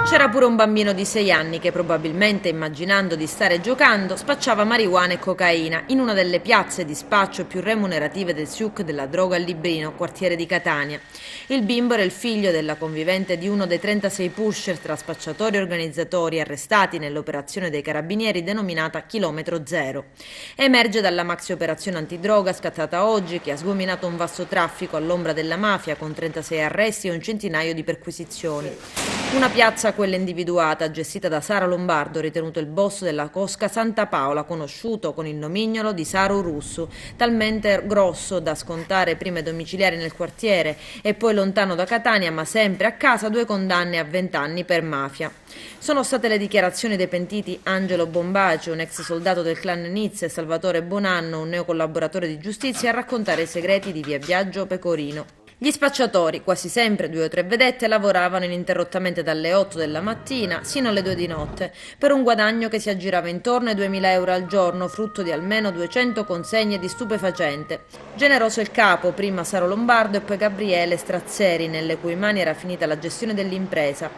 C'era pure un bambino di 6 anni che probabilmente, immaginando di stare giocando, spacciava marijuana e cocaina in una delle piazze di spaccio più remunerative del souk della droga a Librino, quartiere di Catania. Il bimbo era il figlio della convivente di uno dei 36 pusher tra spacciatori e organizzatori arrestati nell'operazione dei carabinieri denominata Chilometro Zero. Emerge dalla maxi operazione antidroga scattata oggi che ha sgominato un vasto traffico all'ombra della mafia con 36 arresti e un centinaio di perquisizioni. Una piazza, quella individuata, gestita da Sara Lombardo, ritenuto il boss della cosca Santa Paola, conosciuto con il nomignolo di Saru Russu, talmente grosso da scontare prime domiciliari nel quartiere e poi lontano da Catania, ma sempre a casa, 2 condanne a 20 anni per mafia. Sono state le dichiarazioni dei pentiti Angelo Bombaci, un ex soldato del clan Nizza, e Salvatore Bonanno, un neocollaboratore di giustizia, a raccontare i segreti di Via Biagio Pecorino. Gli spacciatori, quasi sempre 2 o 3 vedette, lavoravano ininterrottamente dalle 8 della mattina sino alle 2 di notte, per un guadagno che si aggirava intorno ai 2.000 euro al giorno, frutto di almeno 200 consegne di stupefacente. Generoso il capo, prima Saro Lombardo e poi Gabriele Strazzeri, nelle cui mani era finita la gestione dell'impresa.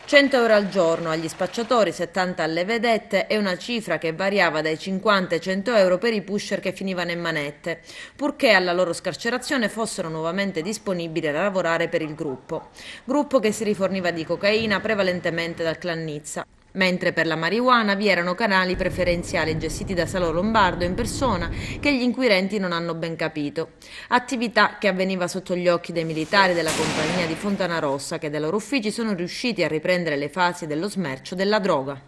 100 euro al giorno agli spacciatori, 70 alle vedette, e una cifra che variava dai 50 ai 100 euro per i pusher che finivano in manette, purché alla loro scarcerazione fossero nuovamente disponibili a lavorare per il gruppo che si riforniva di cocaina prevalentemente dal clan Nizza, mentre per la marijuana vi erano canali preferenziali gestiti da Salo Lombardo in persona che gli inquirenti non hanno ben capito. Attività che avveniva sotto gli occhi dei militari della compagnia di Fontanarossa, che dai loro uffici sono riusciti a riprendere le fasi dello smercio della droga.